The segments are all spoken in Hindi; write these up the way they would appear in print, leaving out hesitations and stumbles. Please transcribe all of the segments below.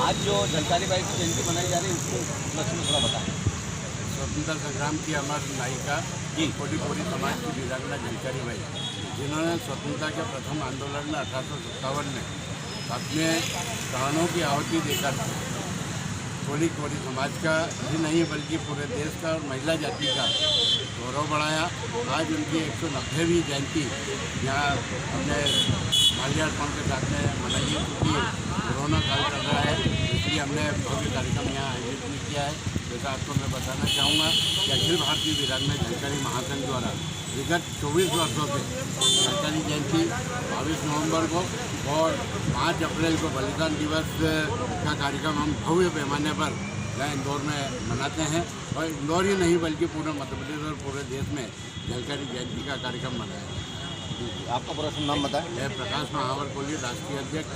आज जो झलकारी बाई की जयंती मनाई जा रही है उसको उपलक्ष्य में थोड़ा बताएं। स्वतंत्रता संग्राम की अमर नायिका कोली समाज की वीरांगना झलकारी बाई, जिन्होंने स्वतंत्रता के प्रथम आंदोलन में 1857 में अपने प्राणों की आहुति देकर कोली समाज का ही नहीं बल्कि पूरे देश का और महिला जाति का गौरव बढ़ाया। आज उनकी 190वीं जयंती यहाँ हमने माल्यार्पण के साथ में मनाई है, क्योंकि कोरोना काल चल रहा है, इसलिए हमने भव्य कार्यक्रम यहाँ आयोजित नहीं किया है। जैसा आपको मैं बताना चाहूँगा कि अखिल भारतीय वीरांगना झलकारी महासंघ द्वारा विगत 24 वर्षों से झलकारी जयंती 22 नवंबर को और 5 अप्रैल को बलिदान दिवस का कार्यक्रम हम भव्य पैमाने पर यहाँ इंदौर में मनाते हैं। और इंदौर ही नहीं बल्कि पूरे मध्य प्रदेश और पूरे देश में झलकारी जयंती का कार्यक्रम मनाया। आपका पूरा नाम बताएं। मैं प्रकाश महावर कोली, राष्ट्रीय अध्यक्ष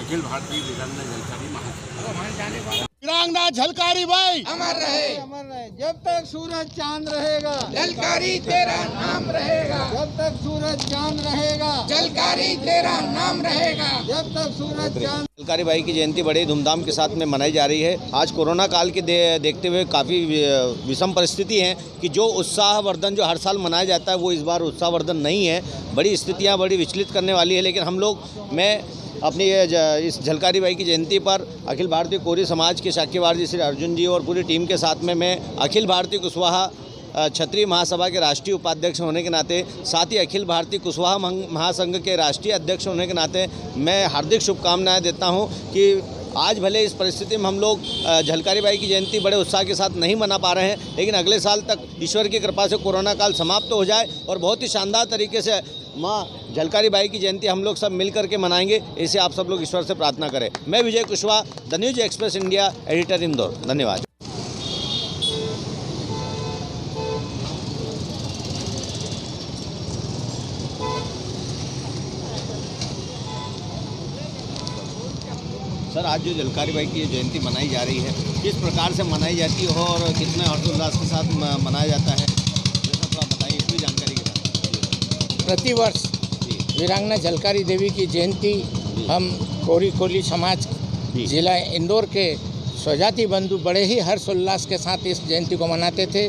अखिल भारतीय वीरांगना झलकारी महासंघ। वीरांगना झलकारी बाई अमर रहे, अमर रहे। जब तक सूरज चांद रहेगा झलकारी तेरा नाम रहेगा। जब तक सूरज चांद रहेगा झलकारी तेरा नाम रहेगा। जब तक सूरज चांद। झलकारी बाई की जयंती बड़े धूमधाम के साथ में मनाई जा रही है। आज कोरोना काल के देखते हुए काफ़ी विषम परिस्थिति है कि जो उत्साहवर्धन जो हर साल मनाया जाता है वो इस बार उत्साहवर्धन नहीं है। बड़ी स्थितियाँ बड़ी विचलित करने वाली है। लेकिन हम लोग अपनी इस झलकारी बाई की जयंती पर अखिल भारतीय कोरी समाज के शाक्यवार जी श्री अर्जुन जी और पूरी टीम के साथ में मैं अखिल भारतीय कुशवाहा क्षत्रिय महासभा के राष्ट्रीय उपाध्यक्ष होने के नाते, साथ ही अखिल भारतीय कुशवाहा महासंघ के राष्ट्रीय अध्यक्ष होने के नाते मैं हार्दिक शुभकामनाएं देता हूं कि आज भले इस परिस्थिति में हम लोग झलकारी बाई की जयंती बड़े उत्साह के साथ नहीं मना पा रहे हैं, लेकिन अगले साल तक ईश्वर की कृपा से कोरोना काल समाप्त हो जाए और बहुत ही शानदार तरीके से माँ झलकारी बाई की जयंती हम लोग सब मिल करके मनाएंगे। इसे आप सब लोग ईश्वर से प्रार्थना करें। मैं Vijay Kushwaha, the news express India, editor Indore. धन्यवाद। सर, आज जो झलकारी बाई की जयंती मनाई जा रही है, किस प्रकार से मनाई जाती है और कितने हर्षोल्लास के साथ मनाया जाता है, जैसा थोड़ा बताइए इसकी जानकारी के साथ। प्रतिवर्ष वीरांगना झलकारी देवी की जयंती हम कोली समाज जिला इंदौर के स्वजाति बंधु बड़े ही हर्षोल्लास के साथ इस जयंती को मनाते थे।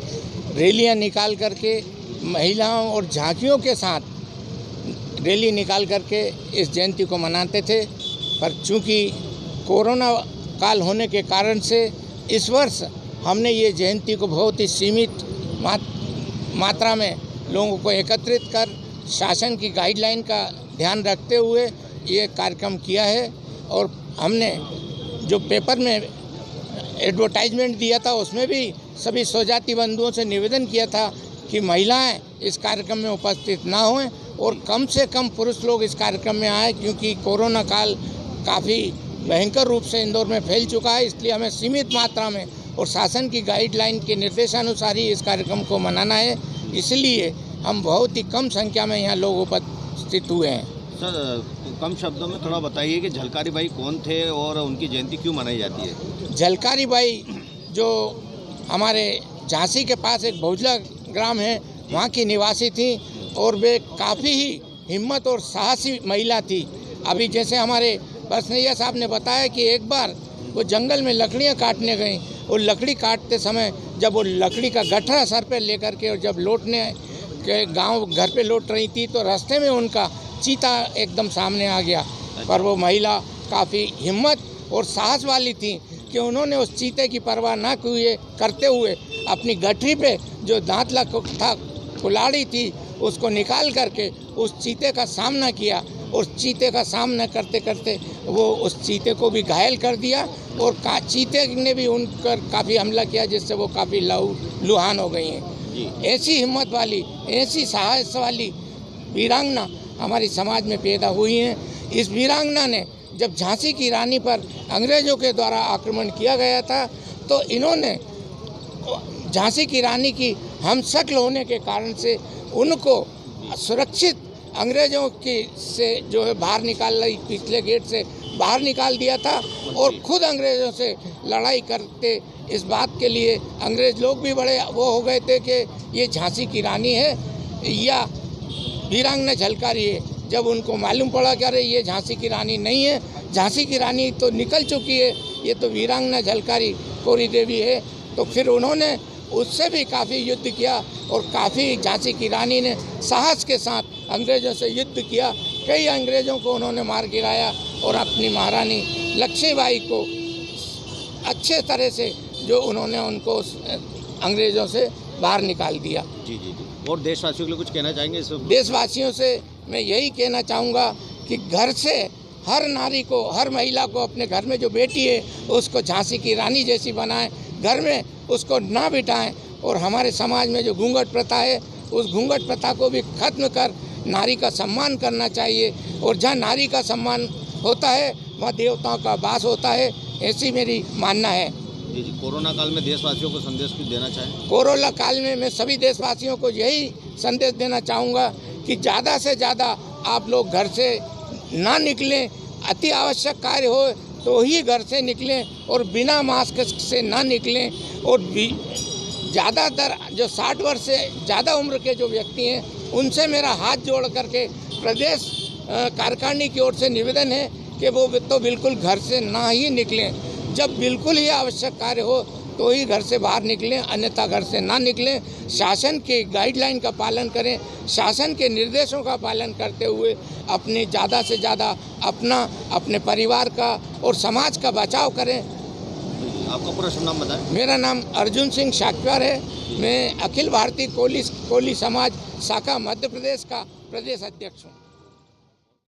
रैलियां निकाल करके महिलाओं और झांकियों के साथ रैली निकाल करके इस जयंती को मनाते थे। पर चूंकि कोरोना काल होने के कारण से इस वर्ष हमने ये जयंती को बहुत ही सीमित मात्रा में लोगों को एकत्रित कर शासन की गाइडलाइन का ध्यान रखते हुए ये कार्यक्रम किया है। और हमने जो पेपर में एडवर्टाइजमेंट दिया था उसमें भी सभी स्वजाति बंधुओं से निवेदन किया था कि महिलाएं इस कार्यक्रम में उपस्थित ना हों और कम से कम पुरुष लोग इस कार्यक्रम में आए, क्योंकि कोरोना काल काफ़ी भयंकर रूप से इंदौर में फैल चुका है। इसलिए हमें सीमित मात्रा में और शासन की गाइडलाइन के निर्देशानुसार ही इस कार्यक्रम को मनाना है। इसलिए हम बहुत ही कम संख्या में यहाँ लोग उपस्थित हुए हैं। सर, कम शब्दों में थोड़ा बताइए कि झलकारी बाई कौन थे और उनकी जयंती क्यों मनाई जाती है। झलकारी बाई जो हमारे झांसी के पास एक बहुजला ग्राम है, वहाँ की निवासी थी और वे काफ़ी ही हिम्मत और साहसी महिला थी। अभी जैसे हमारे बसनैया साहब ने बताया कि एक बार वो जंगल में लकड़ियाँ काटने गई और लकड़ी काटते समय जब वो लकड़ी का गठरा सर पे लेकर के और जब लौटने के गांव घर पे लौट रही थी तो रास्ते में उनका चीता एकदम सामने आ गया। पर वो महिला काफ़ी हिम्मत और साहस वाली थी कि उन्होंने उस चीते की परवाह ना करते हुए अपनी गठरी पे जो दांतला था कुल्हाड़ी थी उसको निकाल करके उस चीते का सामना किया। और चीते का सामना करते करते वो उस चीते को भी घायल कर दिया और चीते ने भी उन पर काफ़ी हमला किया, जिससे वो काफ़ी लुहान हो गई हैं। ऐसी हिम्मत वाली, ऐसी साहस वाली वीरांगना हमारी समाज में पैदा हुई हैं। इस वीरांगना ने जब झांसी की रानी पर अंग्रेज़ों के द्वारा आक्रमण किया गया था तो इन्होंने झांसी की रानी की हमशक्ल होने के कारण से उनको सुरक्षित अंग्रेज़ों की से जो है बाहर निकाल ली, पिछले गेट से बाहर निकाल दिया था। और खुद अंग्रेज़ों से लड़ाई करते इस बात के लिए अंग्रेज़ लोग भी बड़े वो हो गए थे कि ये झांसी की रानी है या वीरांगना झलकारी है। जब उनको मालूम पड़ा कि अरे ये झांसी की रानी नहीं है, झांसी की रानी तो निकल चुकी है, ये तो वीरांगना झलकारी कौरी देवी है। तो फिर उन्होंने उससे भी काफ़ी युद्ध किया और काफ़ी झांसी की रानी ने साहस के साथ अंग्रेज़ों से युद्ध किया। कई अंग्रेज़ों को उन्होंने मार गिराया और अपनी महारानी लक्ष्मीबाई को अच्छे तरह से जो उन्होंने उनको अंग्रेज़ों से बाहर निकाल दिया। जी जी जी। और देशवासियों के लिए कुछ कहना चाहेंगे इस देशवासियों से मैं यही कहना चाहूँगा कि घर से हर नारी को, हर महिला को अपने घर में जो बेटी है उसको झांसी की रानी जैसी बनाएं, घर में उसको ना बिठाएं। और हमारे समाज में जो घूंघट प्रथा है उस घूंघट प्रथा को भी खत्म कर नारी का सम्मान करना चाहिए। और जहाँ नारी का सम्मान होता है वहाँ देवताओं का वास होता है, ऐसी मेरी मानना है। जी जी। कोरोना काल में देशवासियों को संदेश कुछ देना चाहें? कोरोना काल में मैं सभी देशवासियों को यही संदेश देना चाहूँगा कि ज़्यादा से ज़्यादा आप लोग घर से ना निकलें, अति आवश्यक कार्य हो तो ही घर से निकलें और बिना मास्क से ना निकलें। और ज़्यादातर जो 60 वर्ष से ज़्यादा उम्र के जो व्यक्ति हैं उनसे मेरा हाथ जोड़ करके प्रदेश कार्यकारिणी की ओर से निवेदन है कि वो तो बिल्कुल घर से ना ही निकलें। जब बिल्कुल ही आवश्यक कार्य हो तो ही घर से बाहर निकलें, अन्यथा घर से ना निकलें। शासन के गाइडलाइन का पालन करें, शासन के निर्देशों का पालन करते हुए अपने ज़्यादा से ज़्यादा अपने परिवार का और समाज का बचाव करें। आपका पूरा शुभ नाम बताएं? मेरा नाम अर्जुन सिंह शाक्यवार है। मैं अखिल भारतीय कोली समाज शाखा मध्य प्रदेश का प्रदेश अध्यक्ष हूँ।